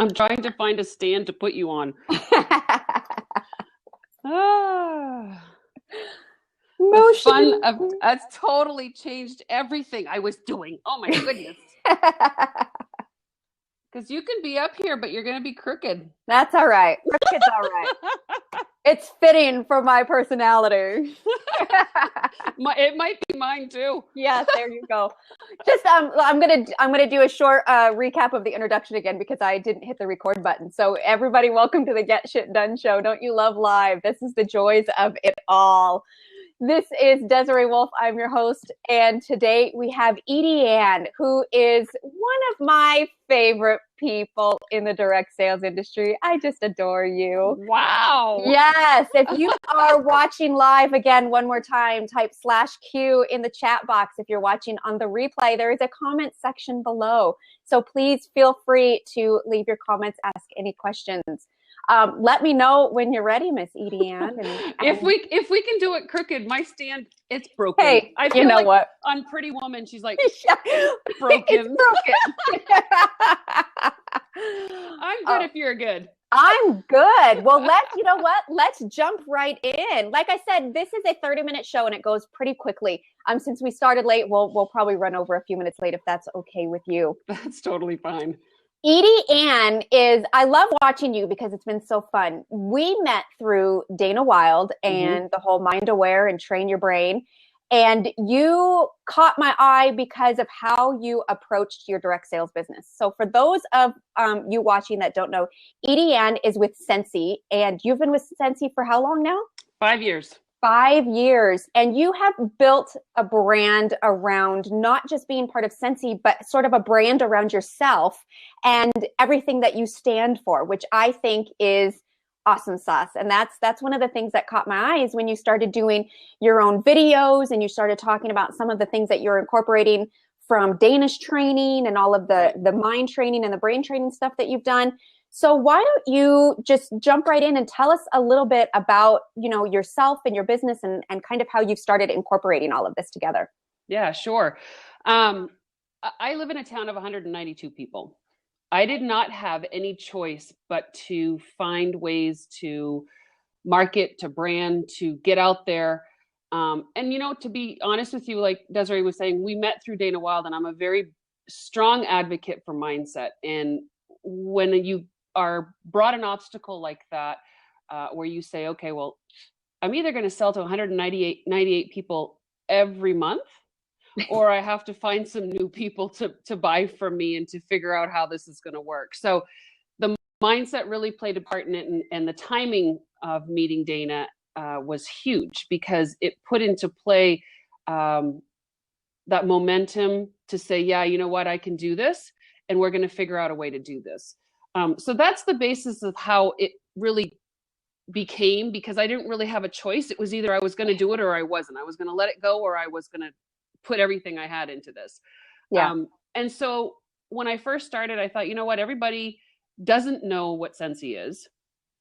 I'm trying to find a stand to put you on. Ah. The fun of that's totally changed everything I was doing. Oh my goodness. Because you can be up here, but you're going to be crooked. That's all right. Crooked's all right. It's fitting for my personality. It might be mine too. Yes, there you go. Just I'm gonna do a short recap of the introduction again because I didn't hit the record button. So everybody, welcome to the Get Shit Done show. Don't you love live? This is the joys of it all. This is Desiree Wolfe. I'm your host, and today we have EdieAnne, who is one of my favorite people in the direct sales industry. I just adore you. Wow. Yes. If you are watching live, again, one more time, type /Q in the chat box. If you're watching on the replay, there is a comment section below. So please feel free to leave your comments, ask any questions. Let me know when you're ready, Miss EdieAnne. If we can do it crooked, my stand, it's broken. Hey, I feel you know like what? on Pretty Woman, she's like, broken. It's broken. I'm good if you're good. I'm good. Well, you know what? Let's jump right in. Like I said, this is a 30-minute show and it goes pretty quickly. Since we started late, we'll probably run over a few minutes late if that's okay with you. That's totally fine. EdieAnne I love watching you because it's been so fun. We met through Dana Wilde and the whole Mind Aware and Train Your Brain. And you caught my eye because of how you approached your direct sales business. So for those of you watching that don't know, EdieAnne is with Scentsy, and you've been with Scentsy for how long now? 5 years. 5 years. And you have built a brand around not just being part of Scentsy, but sort of a brand around yourself and everything that you stand for, which I think is awesome sauce. And that's one of the things that caught my eyes when you started doing your own videos and you started talking about some of the things that you're incorporating from Danish training and all of the mind training and the brain training stuff that you've done. So why don't you just jump right in and tell us a little bit about, yourself and your business and kind of how you've started incorporating all of this together? Yeah, sure. I live in a town of 192 people. I did not have any choice but to find ways to market, to brand, to get out there. And, to be honest with you, like Desiree was saying, we met through Dana Wilde, and I'm a very strong advocate for mindset. And when you are brought an obstacle like that, where you say, okay, well, I'm either going to sell to 198 people every month, or I have to find some new people to buy from me and to figure out how this is going to work. So the mindset really played a part in it. And the timing of meeting Dana was huge because it put into play that momentum to say, yeah, you know what, I can do this. And we're going to figure out a way to do this. So that's the basis of how it really became, because I didn't really have a choice. It was either I was going to do it or I wasn't. I was going to let it go or I was going to put everything I had into this. Yeah. And so when I first started, I thought, you know what, everybody doesn't know what Scentsy is.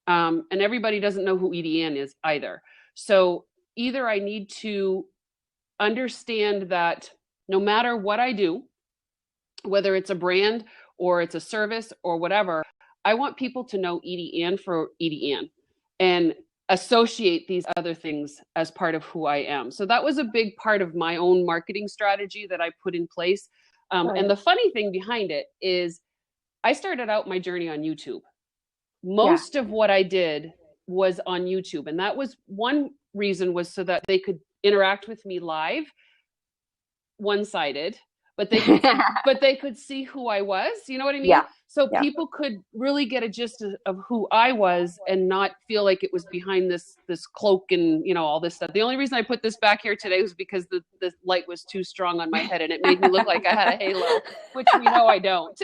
And everybody doesn't know who EdieAnne is either. So either I need to understand that no matter what I do, whether it's a brand or it's a service or whatever, I want people to know EdieAnne for EdieAnne and associate these other things as part of who I am. So that was a big part of my own marketing strategy that I put in place. And the funny thing behind it is I started out my journey on YouTube. Most of what I did was on YouTube. And that was one reason, was so that they could interact with me live, one-sided, but they could see who I was. You know what I mean? Yeah. So people could really get a gist of who I was and not feel like it was behind this cloak and, all this stuff. The only reason I put this back here today was because the light was too strong on my head and it made me look like I had a halo, which we know I don't.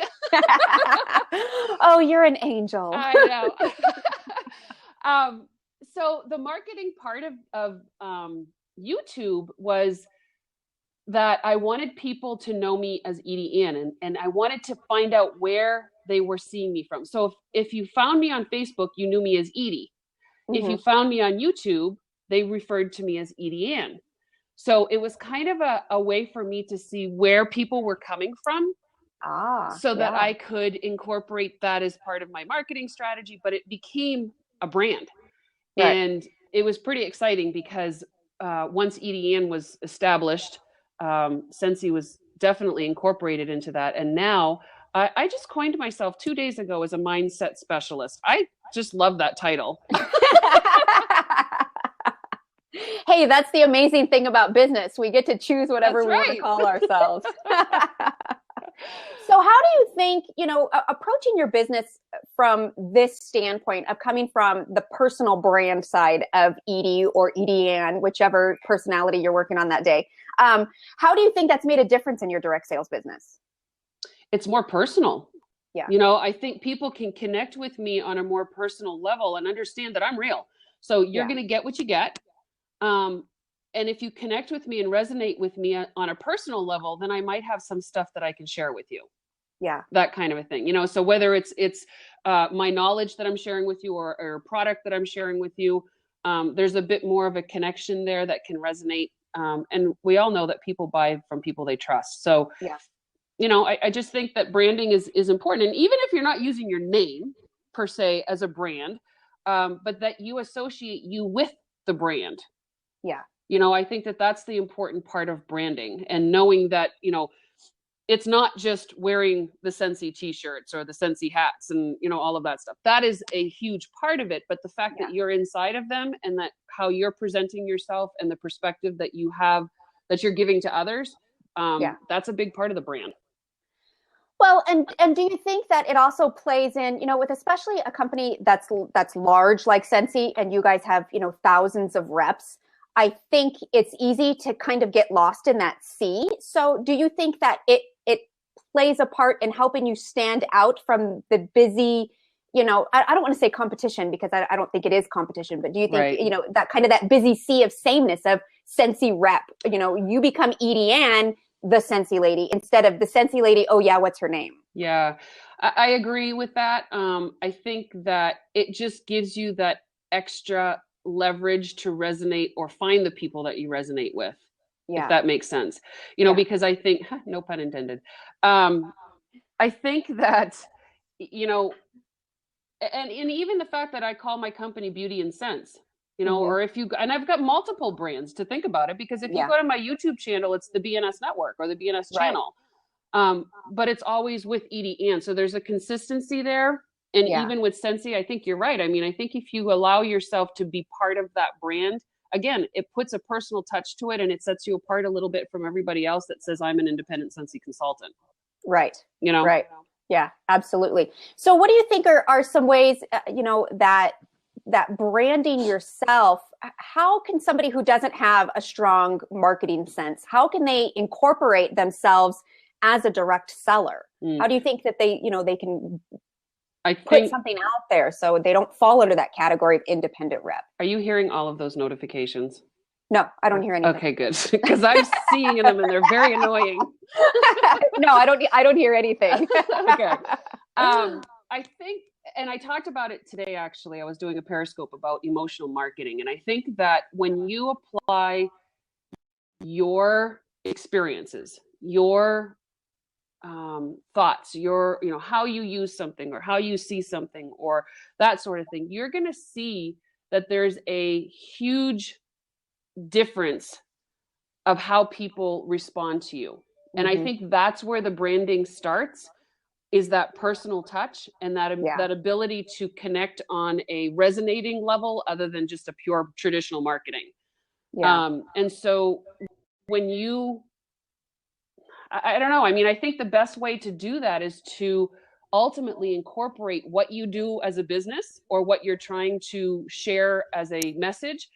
Oh, you're an angel. I know. So the marketing part of YouTube was that I wanted people to know me as EdieAnne, and I wanted to find out where they were seeing me from. So if you found me on Facebook, you knew me as Edie. Mm-hmm. If you found me on YouTube, they referred to me as EdieAnne. So it was kind of a way for me to see where people were coming from so that yeah. I could incorporate that as part of my marketing strategy, but it became a brand. Right. And it was pretty exciting because once EdieAnne was established, Scentsy was definitely incorporated into that. And now I just coined myself 2 days ago as a mindset specialist. I just love that title. Hey, that's the amazing thing about business. We get to choose whatever That's we want to right. call ourselves. So how do you think, approaching your business from this standpoint of coming from the personal brand side of Edie or EdieAnne, whichever personality you're working on that day, how do you think that's made a difference in your direct sales business? It's more personal. Yeah. I think people can connect with me on a more personal level and understand that I'm real. So you're going to get what you get. And if you connect with me and resonate with me on a personal level, then I might have some stuff that I can share with you. Yeah. That kind of a thing, so whether it's my knowledge that I'm sharing with you or a product that I'm sharing with you, there's a bit more of a connection there that can resonate. And we all know that people buy from people they trust. So, Yeah. I just think that branding is important. And even if you're not using your name per se as a brand, but that you associate you with the brand. Yeah. I think that that's the important part of branding, and knowing that, it's not just wearing the Scentsy t-shirts or the Scentsy hats and, all of that stuff. That is a huge part of it. But the fact that you're inside of them, and that how you're presenting yourself and the perspective that you have, that you're giving to others, that's a big part of the brand. Well, and do you think that it also plays in, with especially a company that's large like Scentsy, and you guys have, thousands of reps? I think it's easy to kind of get lost in that sea. So do you think that it plays a part in helping you stand out from the busy, I don't want to say competition, because I don't think it is competition, but do you think, that kind of that busy sea of sameness of Scentsy rep, you become EdieAnne, the Scentsy lady, instead of the Scentsy lady, oh yeah, what's her name? Yeah, I agree with that. I think that it just gives you that extra leverage to resonate or find the people that you resonate with, if that makes sense. Because I think, no pun intended. I think that, and even the fact that I call my company Beauty and Sense, or and I've got multiple brands to think about it, because if you go to my YouTube channel, it's the BNS Network or the BNS channel. But it's always with EdieAnne. So there's a consistency there. And even with Scentsy, I think you're right. I mean, I think if you allow yourself to be part of that brand, again, it puts a personal touch to it, and it sets you apart a little bit from everybody else that says, I'm an independent Scentsy consultant. Right. Right. Yeah, absolutely. So what do you think are some ways, that branding yourself, how can somebody who doesn't have a strong marketing sense, how can they incorporate themselves as a direct seller? How do you think that they can put something out there so they don't fall under that category of independent rep? Are you hearing all of those notifications? No, I don't hear anything. Okay, good. Because I'm seeing them and they're very annoying. No, I don't hear anything. Okay. I think, and I talked about it today, actually. I was doing a Periscope about emotional marketing. And I think that when you apply your experiences, your thoughts, your, how you use something or how you see something or that sort of thing, you're going to see that there's a huge difference of how people respond to you. And I think that's where the branding starts, is that personal touch and that ability to connect on a resonating level other than just a pure traditional marketing. And so when you, I don't know, I mean, I think the best way to do that is to ultimately incorporate what you do as a business or what you're trying to share as a message,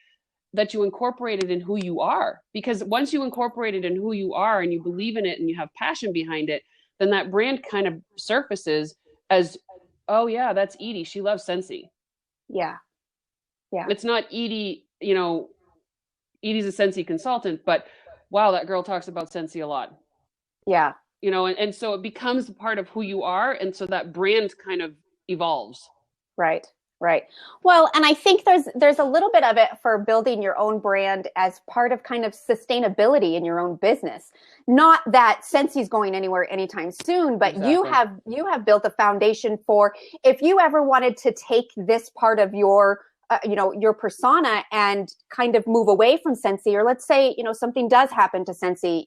that you incorporate it in who you are. Because once you incorporate it in who you are and you believe in it and you have passion behind it, then that brand kind of surfaces as, oh yeah, that's Edie. She loves Scentsy. Yeah. Yeah. It's not Edie, Edie's a Scentsy consultant, but wow, that girl talks about Scentsy a lot. Yeah. And so it becomes part of who you are. And so that brand kind of evolves. Right. Right. Well, and I think there's a little bit of it for building your own brand as part of kind of sustainability in your own business. Not that Scentsy's going anywhere anytime soon, but Exactly. you have built a foundation for if you ever wanted to take this part of your your persona and kind of move away from Scentsy, or let's say, something does happen to Scentsy,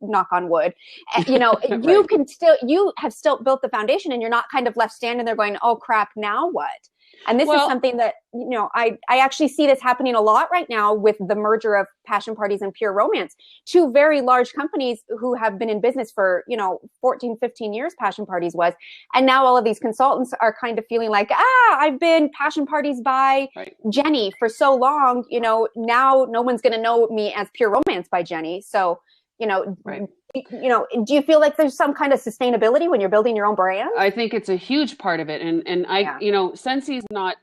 knock on wood, Right. you have still built the foundation and you're not kind of left standing there going, oh crap, now what? And this is Well, something that, I actually see this happening a lot right now with the merger of Passion Parties and Pure Romance, two very large companies who have been in business for, 14, 15 years, Passion Parties was. And now all of these consultants are kind of feeling like, I've been Passion Parties by right. Jenny for so long, now no one's going to know me as Pure Romance by Jenny. So, Right. do you feel like there's some kind of sustainability when you're building your own brand? I think it's a huge part of it. And I, Yeah. Scentsy is not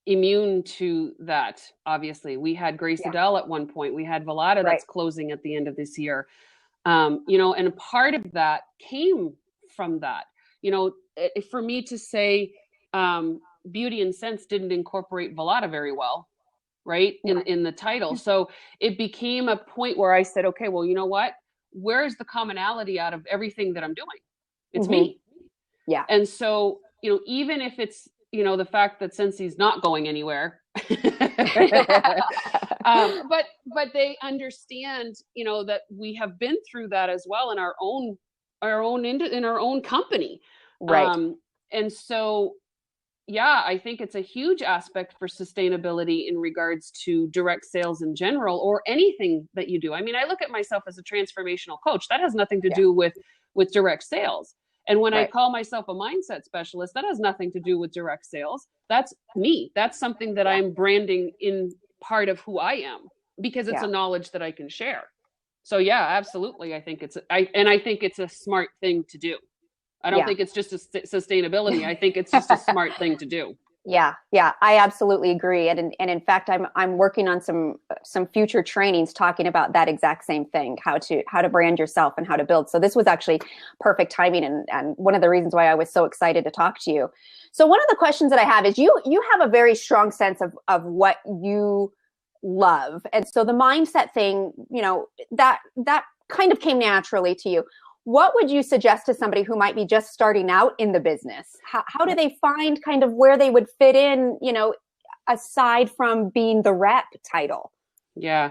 immune to that. Obviously, we had Grace Yeah. Adele at one point. We had Velata Right. that's closing at the end of this year. And a part of that came from that. For me to say Beauty and Sense didn't incorporate Velata very well, right? In the title. So it became a point where I said, okay, well, you know what? Where's the commonality out of everything that I'm doing? It's me. Yeah. And so, even if it's, the fact that Scensy's not going anywhere, but they understand, that we have been through that as well in our own company. Right. And so, yeah, I think it's a huge aspect for sustainability in regards to direct sales in general, or anything that you do. I mean, I look at myself as a transformational coach. That has nothing to do with direct sales. And when I call myself a mindset specialist, that has nothing to do with direct sales. That's me. That's something that I'm branding in part of who I am, because it's a knowledge that I can share. So yeah, absolutely. I think it's a smart thing to do. I don't think it's just a sustainability. I think it's just a smart thing to do. Yeah, I absolutely agree. And in fact, I'm working on some future trainings talking about that exact same thing, how to brand yourself and how to build. So this was actually perfect timing, and one of the reasons why I was so excited to talk to you. So one of the questions that I have is you have a very strong sense of what you love. And so the mindset thing, that kind of came naturally to you. What would you suggest to somebody who might be just starting out in the business? How do they find kind of where they would fit in, aside from being the rep title? Yeah.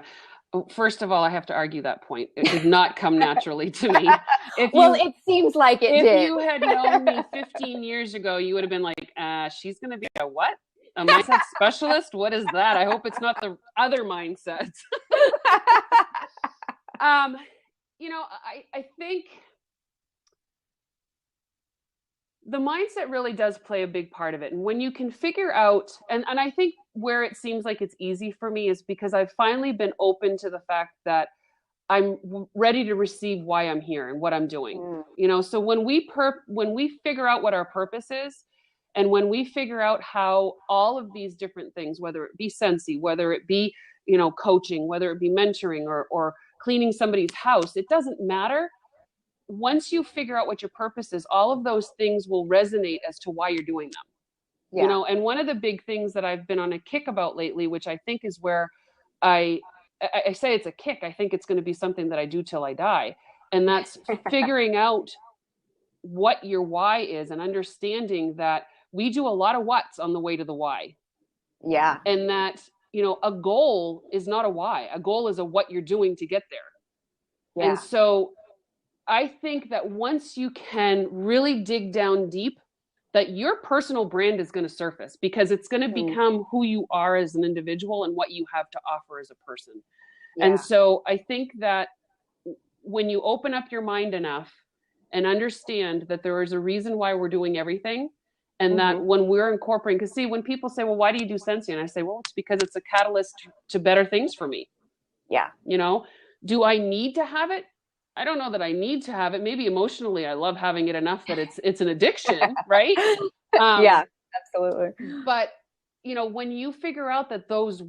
First of all, I have to argue that point. It did not come naturally to me. It seems like it did. If you had known me 15 years ago, you would have been like, she's going to be a what? A mindset specialist? What is that? I hope it's not the other mindsets. I think the mindset really does play a big part of it. And when you can figure out, and I think where it seems like it's easy for me is because I've finally been open to the fact that I'm ready to receive why I'm here and what I'm doing. So when we figure out what our purpose is, and when we figure out how all of these different things, whether it be Scentsy, whether it be, coaching, whether it be mentoring or cleaning somebody's house, it doesn't matter. Once you figure out what your purpose is, all of those things will resonate as to why you're doing them. And one of the big things that I've been on a kick about lately, which I think is where I say it's a kick, I think it's going to be something that I do till I die. And that's figuring out what your why is and understanding that we do a lot of what's on the way to the why. Yeah. And that, a goal is not a why. A goal is a what you're doing to get there. Yeah. And so I think that once you can really dig down deep, that your personal brand is going to surface, because it's going to become who you are as an individual and what you have to offer as a person. Yeah. And so I think that when you open up your mind enough and understand that there is a reason why we're doing everything, and that when we're incorporating, because see, when people say, well, why do you do Scentsy? And I say, well, it's because it's a catalyst to better things for me. Yeah. Do I need to have it? I don't know that I need to have it. Maybe emotionally, I love having it enough that it's an addiction, right? Yeah, absolutely. But, when you figure out that those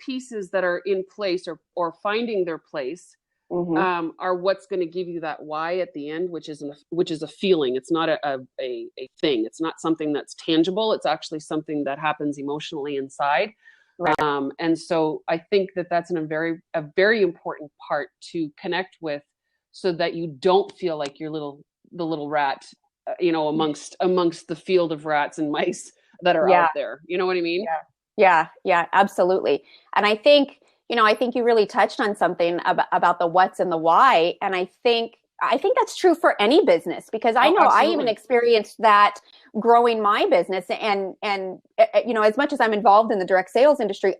pieces that are in place or finding their place are what's going to give you that why at the end, which is a feeling. It's not a thing. It's not something that's tangible. It's actually something that happens emotionally inside. Right. And so I think that that's a very important part to connect with, so that you don't feel like you're the little rat, amongst the field of rats and mice that are out there. You know what I mean? Yeah, absolutely. And I think you really touched on something about the what's and the why. And I think that's true for any business, because I know I even experienced that growing my business. And as much as I'm involved in the direct sales industry,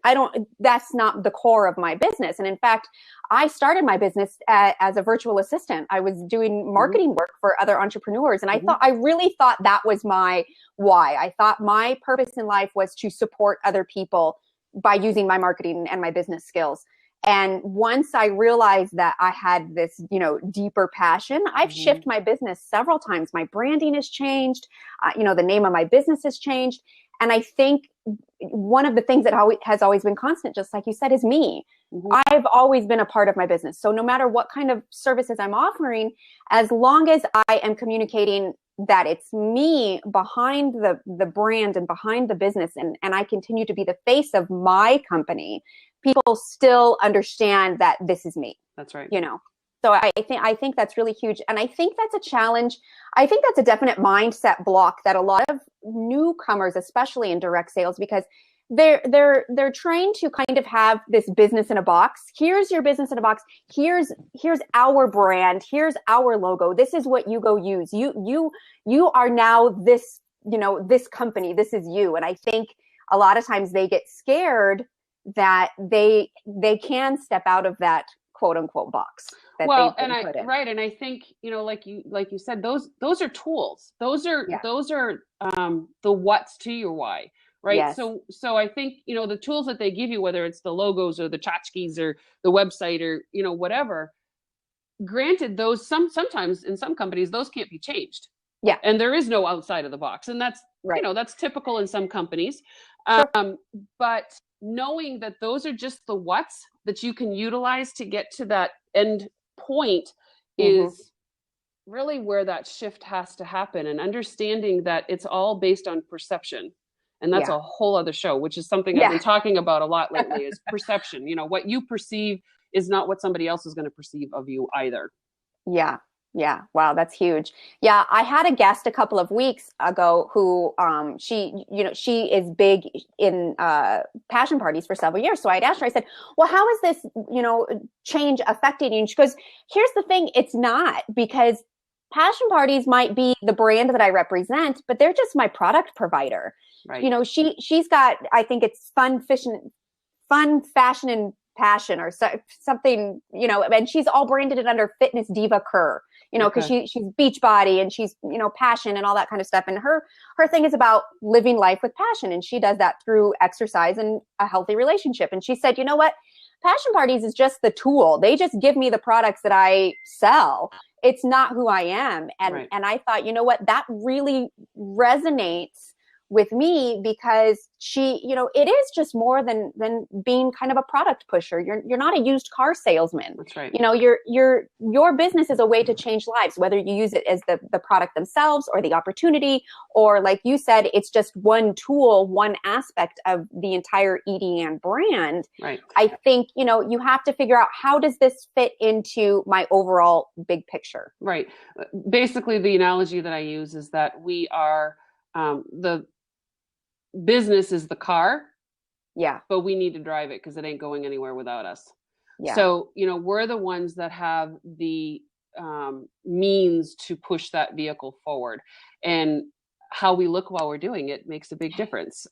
that's not the core of my business. And in fact, I started my business as a virtual assistant. I was doing marketing work for other entrepreneurs. And I really thought that was my why. I thought my purpose in life was to support other people by using my marketing and my business skills. And once I realized that I had this, deeper passion, I've shifted my business several times. My branding has changed. The name of my business has changed. And I think one of the things that has always been constant, just like you said, is me. I've always been a part of my business. So no matter what kind of services I'm offering, as long as I am communicating that it's me behind the brand and behind the business, and I continue to be the face of my company, people still understand that this is me. That's right. So I think that's really huge. And I think that's a challenge. I think that's a definite mindset block that a lot of newcomers, especially in direct sales, because they're trained to kind of have this business in a box. Here's your business in a box. Here's our brand. Here's our logo. This is what you go use. You are now this, this company. This is you. And I think a lot of times they get scared that they can step out of that quote unquote box. Right. And I think, like you said, those are tools. Those are the what's to your why. Right. Yes. So I think, the tools that they give you, whether it's the logos or the tchotchkes or the website or, whatever, granted, those sometimes in some companies, those can't be changed. Yeah. And there is no outside of the box. And that's, right. That's typical in some companies. Sure. But knowing that those are just the what's that you can utilize to get to that end point is really where that shift has to happen, and understanding that it's all based on perception. And that's a whole other show, which is something I've been talking about a lot lately, is perception. What you perceive is not what somebody else is going to perceive of you either. Yeah. Wow, that's huge. Yeah, I had a guest a couple of weeks ago who she is big in passion parties for several years. So I'd asked her, I said, well, how is this, change affecting you? And she goes, here's the thing, it's not, because passion parties might be the brand that I represent, but they're just my product provider. Right. She's got, I think it's fun, fashion, and passion, or something, and she's all branded it under Fitness Diva Kerr, because she's Beachbody, and she's, passion and all that kind of stuff. And her thing is about living life with passion. And she does that through exercise and a healthy relationship. And she said, you know what? Passion parties is just the tool. They just give me the products that I sell. It's not who I am. And and I thought, you know what? That really resonates with me, because she, it is just more than being kind of a product pusher. You're not a used car salesman. That's right. Your business is a way to change lives, whether you use it as the product themselves or the opportunity, or like you said, it's just one tool, one aspect of the entire EdieAnne brand. Right. I think, you have to figure out, how does this fit into my overall big picture? Right. Basically, the analogy that I use is that we are the business is the car, but we need to drive it, because it ain't going anywhere without us. So we're the ones that have the means to push that vehicle forward, and how we look while we're doing it makes a big difference.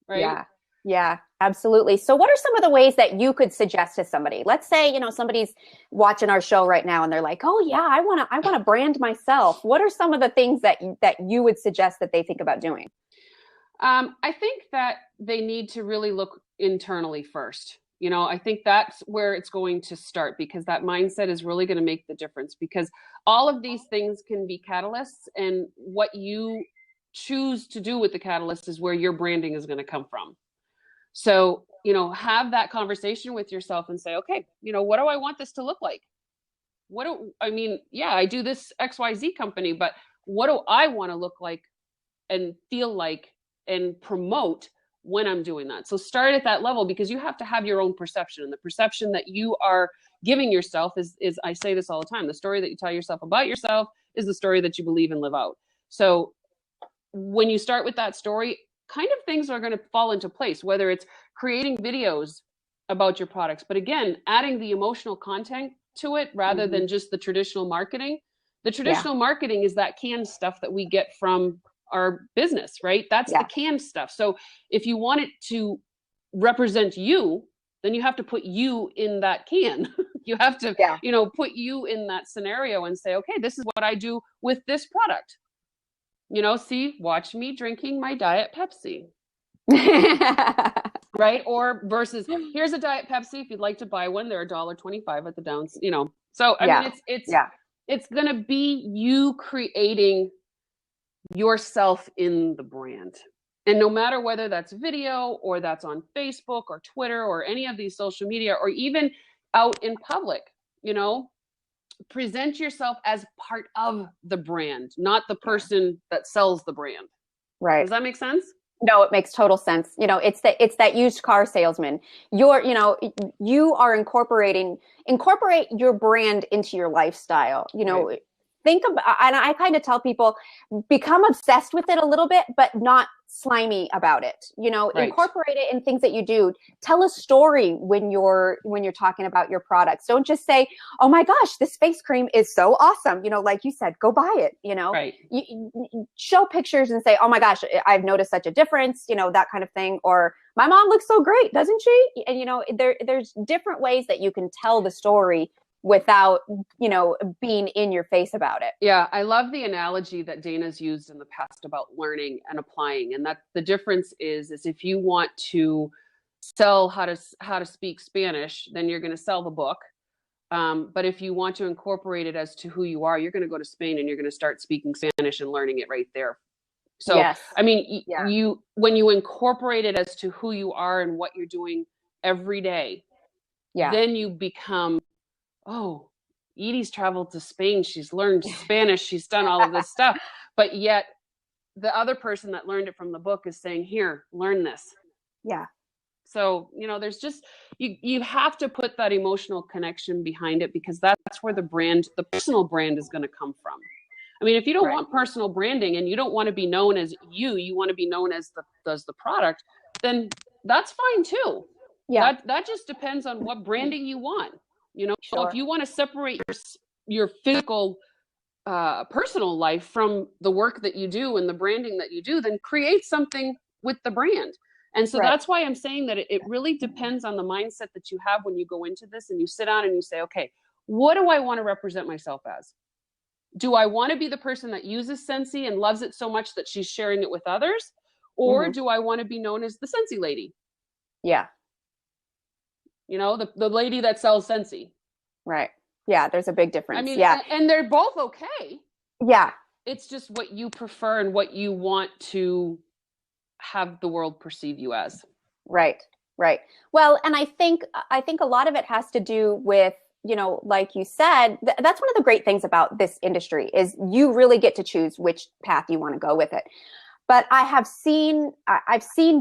Right. Yeah, absolutely. So what are some of the ways that you could suggest to somebody? Let's say, somebody's watching our show right now and they're like, oh yeah, I want to brand myself. What are some of the things that you would suggest that they think about doing? I think that they need to really look internally first. I think that's where it's going to start, because that mindset is really going to make the difference, because all of these things can be catalysts, and what you choose to do with the catalyst is where your branding is going to come from. So have that conversation with yourself and say, okay, what do I want this to look like? I do this XYZ company, but what do I want to look like and feel like and promote when I'm doing that? So start at that level, because you have to have your own perception, and the perception that you are giving yourself is I say this all the time, the story that you tell yourself about yourself is the story that you believe and live out. So when you start with that story, kind of things are going to fall into place, whether it's creating videos about your products, but again, adding the emotional content to it rather than just the traditional marketing. The traditional marketing is that canned stuff that we get from our business, right? That's the canned stuff. So if you want it to represent you, then you have to put you in that can. You have to, put you in that scenario and say, okay, this is what I do with this product. Watch me drinking my Diet Pepsi. Right? Or versus, here's a Diet Pepsi. If you'd like to buy one, they're $1.25 at the Downs, So, I mean, it's going to be you creating yourself in the brand. And no matter whether that's video or that's on Facebook or Twitter or any of these social media, or even out in public, present yourself as part of the brand, not the person that sells the brand. Right. Does that make sense? No, it makes total sense. It's that used car salesman. You are incorporate your brand into your lifestyle. Right. Think about, and I kind of tell people, become obsessed with it a little bit, but not slimy about it. Right. Incorporate it in things that you do. Tell a story when you're talking about your products. Don't just say, "Oh my gosh, this face cream is so awesome." Like you said, go buy it. Right. You show pictures and say, "Oh my gosh, I've noticed such a difference." That kind of thing. Or, "My mom looks so great, doesn't she?" And there's different ways that you can tell the story without, being in your face about it. Yeah, I love the analogy that Dana's used in the past about learning and applying. And that the difference is if you want to sell how to speak Spanish, then you're going to sell the book. But if you want to incorporate it as to who you are, you're going to go to Spain and you're going to start speaking Spanish and learning it right there. So, yes. I mean, when you incorporate it as to who you are and what you're doing every day, then you become, oh, Edie's traveled to Spain. She's learned Spanish. She's done all of this stuff. But yet the other person that learned it from the book is saying, here, learn this. Yeah. So, there's just, you have to put that emotional connection behind it, because that's where the personal brand is going to come from. I mean, if you don't want personal branding and you don't want to be known as you want to be known as the product, then that's fine too. Yeah. That just depends on what branding you want. If you want to separate your physical, personal life from the work that you do and the branding that you do, then create something with the brand. And so that's why I'm saying that it really depends on the mindset that you have when you go into this and you sit down and you say, okay, what do I want to represent myself as? Do I want to be the person that uses Scentsy and loves it so much that she's sharing it with others? Or do I want to be known as the Scentsy lady? Yeah. The lady that sells Scentsy. Right. Yeah, there's a big difference. I mean, and they're both okay. Yeah. It's just what you prefer and what you want to have the world perceive you as. Right. Right. Well, and I think a lot of it has to do with, like you said, that's one of the great things about this industry is you really get to choose which path you want to go with it. But I've seen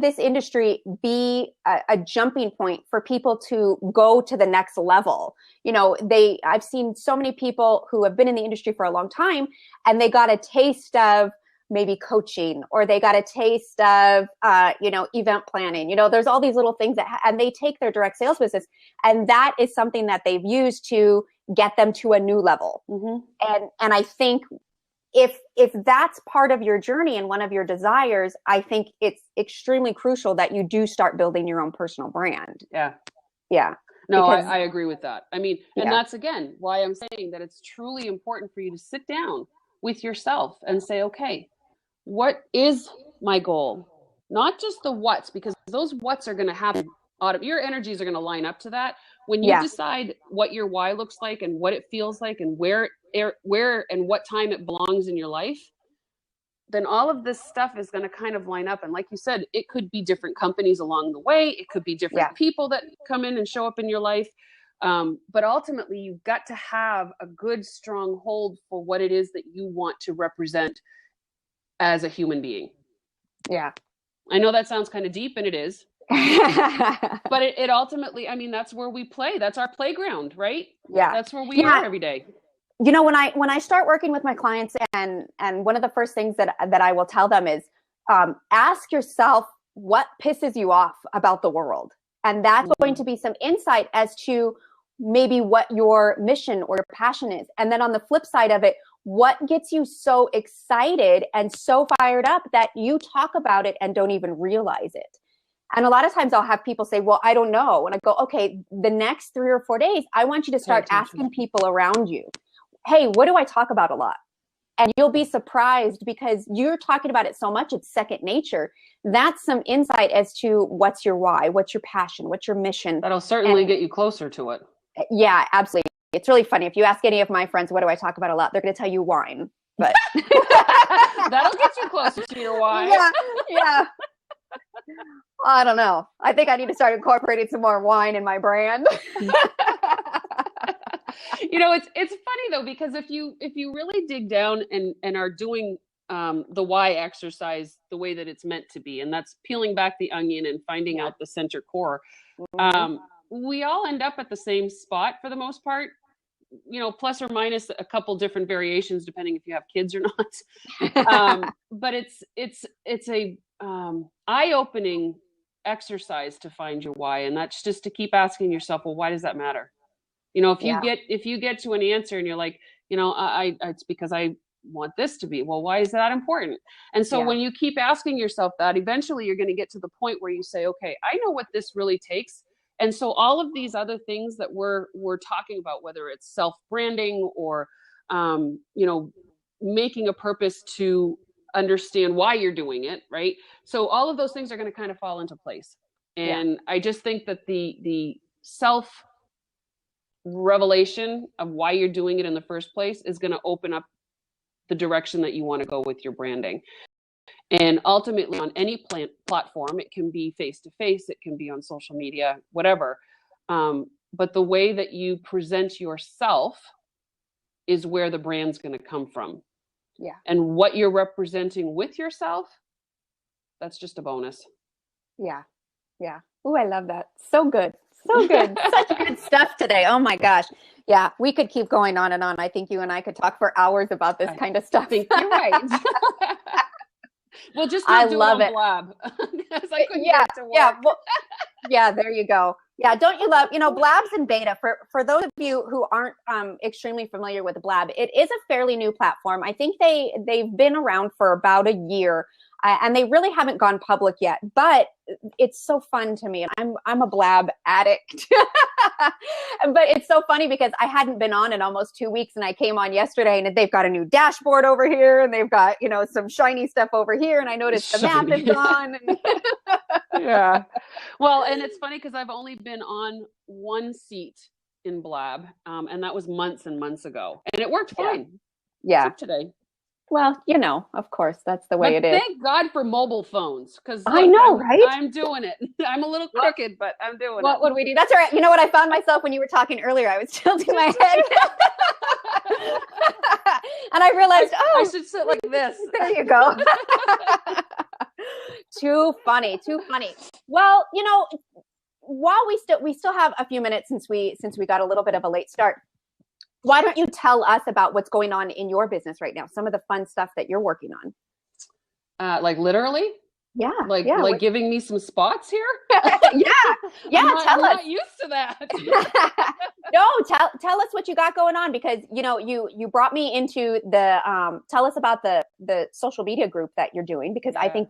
this industry be a jumping point for people to go to the next level. I've seen so many people who have been in the industry for a long time, and they got a taste of maybe coaching, or they got a taste of, event planning. There's all these little things and they take their direct sales business, and that is something that they've used to get them to a new level. And I think, if that's part of your journey and one of your desires, I think it's extremely crucial that you do start building your own personal brand. Yeah. Yeah. No, I agree with that. I mean, and that's, again, why I'm saying that it's truly important for you to sit down with yourself and say, okay, what is my goal? Not just the what's, because those what's are going to happen. Your energies are going to line up to that. When you decide what your why looks like and what it feels like and where and what time it belongs in your life, then all of this stuff is going to kind of line up. And like you said, it could be different companies along the way. It could be different people that come in and show up in your life. But ultimately, you've got to have a good, strong hold for what it is that you want to represent as a human being. Yeah. I know that sounds kind of deep, and it is. But it ultimately, I mean, that's where we play. That's our playground, right? Yeah. That's where we are every day. You know, when I start working with my clients, and one of the first things that I will tell them is, ask yourself what pisses you off about the world. And that's going to be some insight as to maybe what your mission or your passion is. And then on the flip side of it, what gets you so excited and so fired up that you talk about it and don't even realize it. And a lot of times I'll have people say, well, I don't know. And I go, okay, the next 3 or 4 days, I want you to start asking people around you, hey, what do I talk about a lot? And you'll be surprised because you're talking about it so much, it's second nature. That's some insight as to what's your why, what's your passion, what's your mission. That'll certainly get you closer to it. Yeah, absolutely. It's really funny. If you ask any of my friends, what do I talk about a lot? They're going to tell you wine. But that'll get you closer to your why. Yeah. I don't know. I think I need to start incorporating some more wine in my brand. You know, it's funny though, because if you really dig down and are doing the why exercise the way that it's meant to be, and that's peeling back the onion and finding out the center core, we all end up at the same spot for the most part, you know, plus or minus a couple different variations depending if you have kids or not. But it's a eye-opening exercise to find your why, and that's just to keep asking yourself, well, why does that matter? You know, if you get to an answer and you're like, you know, it's because I want this to be, well, why is that important? And so when you keep asking yourself that, eventually you're going to get to the point where you say, okay, I know what this really takes. And so all of these other things that we're talking about, whether it's self-branding or, you know, making a purpose to understand why you're doing it, right? So all of those things are going to kind of fall into place. And I just think that the self revelation of why you're doing it in the first place is going to open up the direction that you want to go with your branding. And ultimately on any platform, it can be face-to-face, it can be on social media, whatever. But the way that you present yourself is where the brand's going to come from. Yeah. And what you're representing with yourself, that's just a bonus. Yeah. Yeah. Oh, I love that. So good. So good. Such good stuff today. Oh my gosh. Yeah. We could keep going on and on. I think you and I could talk for hours about this kind of stuff. I think you're right. We'll just not do it on Blab. Because I couldn't get to work. Well, yeah, there you go. Yeah, don't you love, you know, Blab's in beta. For those of you who aren't extremely familiar with Blab, it is a fairly new platform. I think they've been around for about a year, and they really haven't gone public yet. But it's so fun to me, and I'm a Blab addict. But it's so funny because I hadn't been on in almost 2 weeks, and I came on yesterday, and they've got a new dashboard over here, and they've got, you know, some shiny stuff over here, and I noticed the map is gone. And yeah. Well, and it's funny because I've only been on one seat in Blab, and that was months and months ago, and it worked fine. Yeah. Except today. Well, you know, of course, that's the way it is. Thank God for mobile phones, because I know, right? I'm doing it. I'm a little crooked, but I'm doing it. What would we do? That's all right. You know what? I found myself when you were talking earlier. I was tilting my head, and I realized, I should sit like this. There you go. Too funny. Well, you know, while we still have a few minutes since we got a little bit of a late start, why don't you tell us about what's going on in your business right now? Some of the fun stuff that you're working on. Like literally? Yeah. Like giving me some spots here? Yeah. Tell us. I'm not used to that. No, tell us what you got going on, because you know you brought me into the tell us about the social media group that you're doing, because I think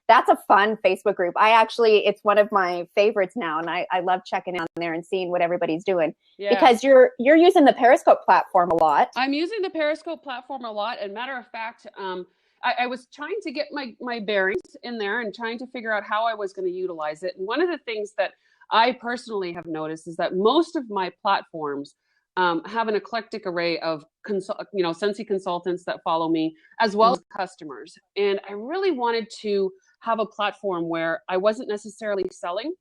that's a fun Facebook group. It's one of my favorites now, and I love checking on there and seeing what everybody's doing. Yeah. Because you're using the Periscope platform a lot. I'm using the Periscope platform a lot, and matter of fact, I was trying to get my bearings in there and trying to figure out how I was going to utilize it. And one of the things that I personally have noticed is that most of my platforms have an eclectic array of Scentsy consultants that follow me, as well as customers. And I really wanted to have a platform where I wasn't necessarily selling,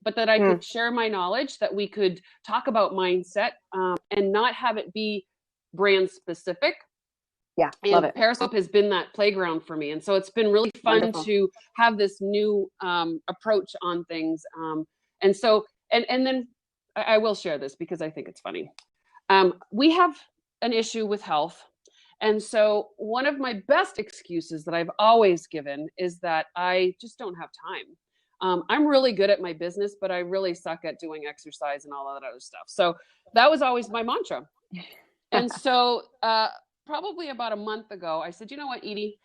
but that I could share my knowledge, that we could talk about mindset, and not have it be brand specific. Yeah, and love it. Periscope has been that playground for me. And so it's been really fun Wonderful. to have this new approach on things. And then I will share this because I think it's funny. We have an issue with health. And so one of my best excuses that I've always given is that I just don't have time. I'm really good at my business, but I really suck at doing exercise and all of that other stuff. So that was always my mantra. And so probably about a month ago, I said, you know what, Edie,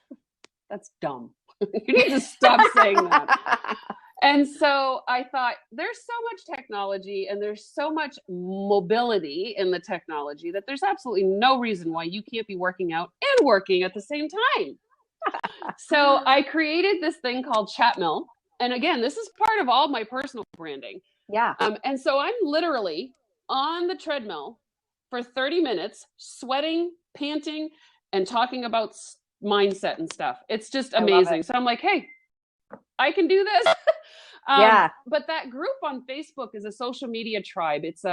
that's dumb. You need to stop saying that. And so I thought, there's so much technology and there's so much mobility in the technology that there's absolutely no reason why you can't be working out and working at the same time. So I created this thing called Chat Mill. And again, this is part of all my personal branding. Yeah. And so I'm literally on the treadmill for 30 minutes, sweating, panting, and talking about mindset and stuff. It's just amazing. So I'm like, hey, I can do this. Yeah. But that group on Facebook is a social media tribe. It's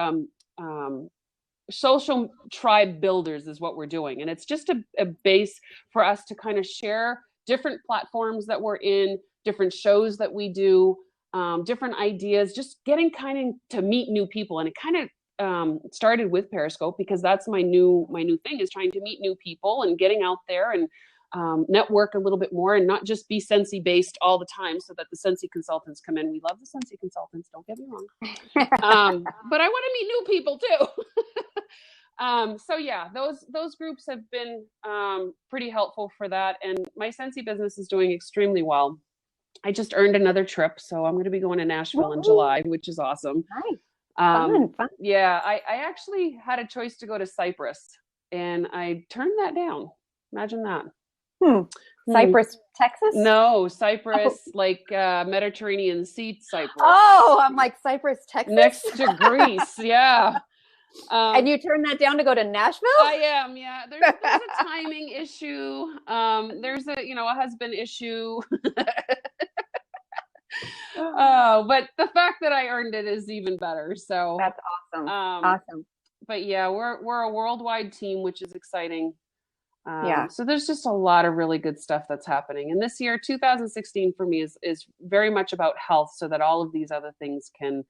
social tribe builders is what we're doing. And it's just a base for us to kind of share different platforms that we're in, different shows that we do, different ideas, just getting kind of to meet new people. And it kind of started with Periscope because that's my new thing, is trying to meet new people and getting out there and network a little bit more and not just be Scentsy based all the time, so that the Scentsy consultants come in. We love the Scentsy consultants, don't get me wrong. But I want to meet new people too. So yeah, those groups have been pretty helpful for that. And my Scentsy business is doing extremely well. I just earned another trip, so I'm going to be going to Nashville in July, which is awesome. Nice. Fun. Yeah, I actually had a choice to go to Cyprus, and I turned that down. Imagine that. Cyprus, Texas? No, Cyprus, like Mediterranean Sea Cyprus. Oh, I'm like, Cyprus, Texas? Next to Greece, yeah. And you turned that down to go to Nashville? I am, yeah. There's a timing issue. There's a husband issue. But the fact that I earned it is even better. So that's awesome. Awesome. But yeah, we're a worldwide team, which is exciting. Yeah. So there's just a lot of really good stuff that's happening. And this year, 2016 for me is very much about health, so that all of these other things can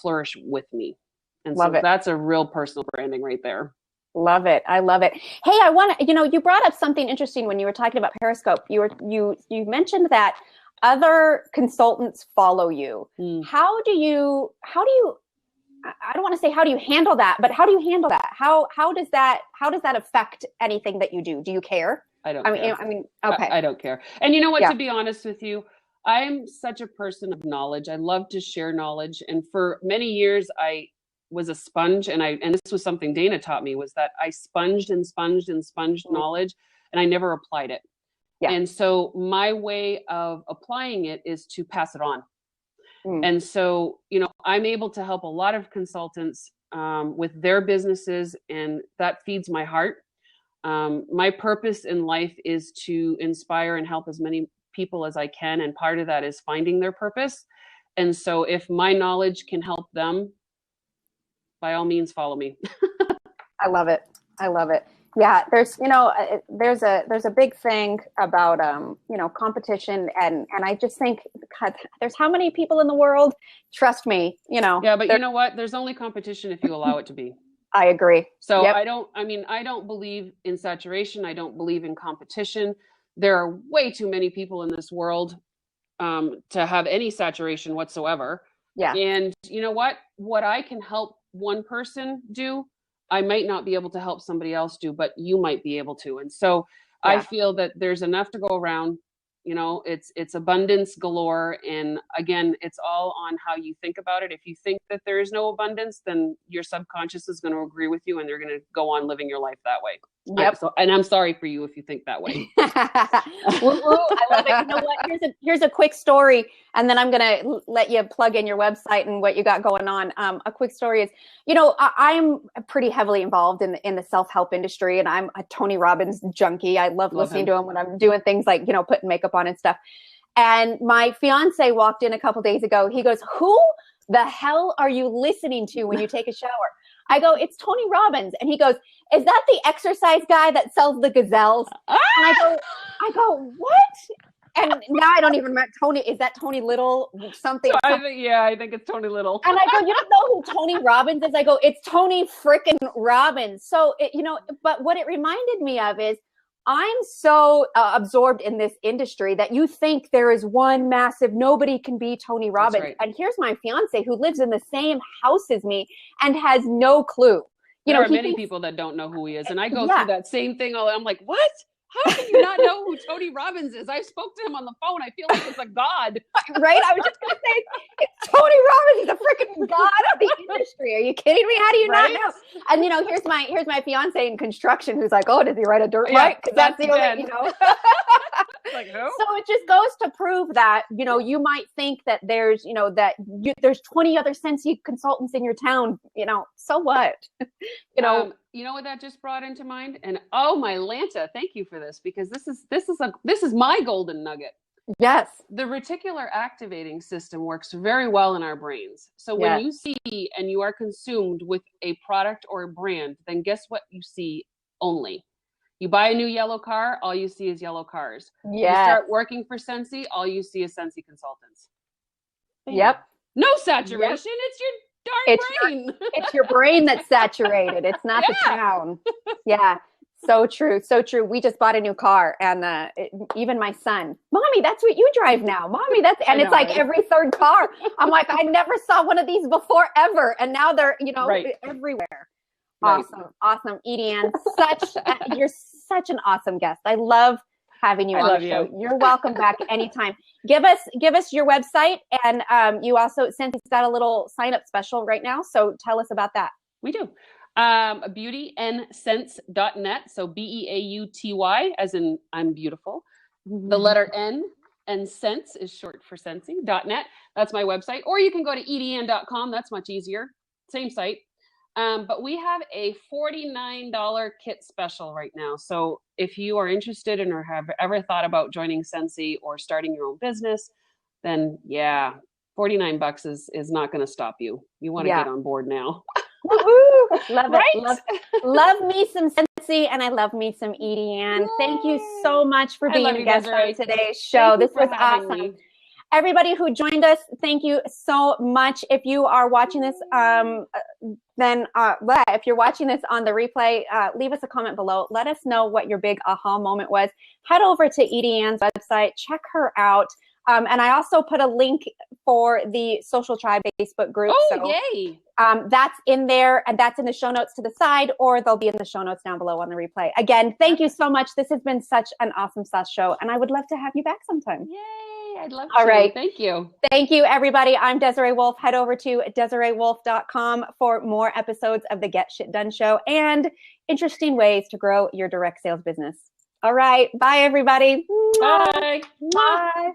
flourish with me. And Love it. That's a real personal branding right there. Love it. I love it. Hey, I want to, you brought up something interesting when you were talking about Periscope. You mentioned that other consultants follow you. How do you, I don't want to say how do you handle that, but how do you handle that? How does that affect anything that you do? Do you care? I don't care. I mean, okay. I don't care. And you know what, to be honest with you, I'm such a person of knowledge. I love to share knowledge. And for many years, I was a sponge. And this was something Dana taught me, was that I sponged knowledge, and I never applied it. Yeah. And so my way of applying it is to pass it on. And so, I'm able to help a lot of consultants with their businesses, and that feeds my heart. My purpose in life is to inspire and help as many people as I can. And part of that is finding their purpose. And so if my knowledge can help them, by all means, follow me. I love it. Yeah, there's a big thing about competition, and I just think, God, there's how many people in the world? Trust me, Yeah, but you know what? There's only competition if you allow it to be. I agree. So yep. I don't believe in saturation. I don't believe in competition. There are way too many people in this world to have any saturation whatsoever. Yeah. And you know what? What I can help one person do, I might not be able to help somebody else do, but you might be able to. And so I feel that there's enough to go around. It's abundance galore. And again, it's all on how you think about it. If you think that there is no abundance, then your subconscious is going to agree with you, and they're going to go on living your life that way. Yep. And I'm sorry for you if you think that way. I love it. You know what? Here's a quick story. And then I'm going to let you plug in your website and what you got going on. A quick story is, I'm pretty heavily involved in the self-help industry, and I'm a Tony Robbins junkie. I love listening to him when I'm doing things like, putting makeup on and stuff. And my fiance walked in a couple days ago. He goes, "Who the hell are you listening to when you take a shower?" I go, "It's Tony Robbins." And he goes, "Is that the exercise guy that sells the gazelles?" And I go, "What?" And now I don't even remember Tony. Is that Tony Little? Something? I think it's Tony Little. And I go, "You don't know who Tony Robbins is?" I go, "It's Tony frickin' Robbins." So, but what it reminded me of is I'm so absorbed in this industry that you think there is one massive, nobody can be Tony Robbins. Right. And here's my fiance who lives in the same house as me and has no clue. There are many people that don't know who he is. And I go through that same thing. I'm like, what? How can you not know who Tony Robbins is? I spoke to him on the phone. I feel like it's a god. Right? I was just going to say, it's Tony Robbins, the freaking god of the industry. Are you kidding me? How do you not know? And, here's my fiance in construction who's like, "Oh, does he ride a dirt bike?" Because that's the only, Like, who? So it just goes to prove that, you might think that there's, there's 20 other Scentsy consultants in your town, so what? You know what that just brought into mind? And my Lanta, thank you for this, because this is my golden nugget. Yes. The reticular activating system works very well in our brains. So when you see and you are consumed with a product or a brand, then guess what you see only? You buy a new yellow car, all you see is yellow cars. You start working for Scentsy, all you see is Scentsy consultants. Yep. No saturation. It's your darn brain. It's your brain that's saturated. It's not the town. Yeah. So true. So true. We just bought a new car, and even my son, "Mommy, that's what you drive now. Mommy, that's," and it's like every third car. I'm like, I never saw one of these before ever. And now they're, everywhere. Right. Awesome. EdieAnne, you're such an awesome guest. I love having you on the show. You're welcome back anytime. Give us your website, and you also, Scentsy's got a little sign up special right now. So tell us about that. We do. BeautyAnneScents.net. So BEAUTY, as in I'm beautiful. The letter N, and Scents is short for Scentsy.net. That's my website. Or you can go to EdieAnne.com. That's much easier. Same site. But we have a $49 kit special right now. So if you are interested in or have ever thought about joining Scentsy or starting your own business, then $49 is not going to stop you. You want to get on board now. Love it. Love me some Scentsy, and I love me some EdieAnne. Thank you so much for being a guest on today's show. This was awesome. Everybody who joined us, thank you so much. If you are watching this, if you're watching this on the replay, leave us a comment below. Let us know what your big aha moment was. Head over to EdieAnne's website, check her out. And I also put a link for the Social Tribe Facebook group. Yay! That's in there, and that's in the show notes to the side, or they'll be in the show notes down below on the replay. Again, thank you so much. This has been such an awesome sauce show, and I would love to have you back sometime. Yay! I'd love to. All right. Thank you. Thank you, everybody. I'm Desiree Wolfe. Head over to DesireeWolfe.com for more episodes of the Get Shit Done show and interesting ways to grow your direct sales business. All right. Bye, everybody. Bye. Bye.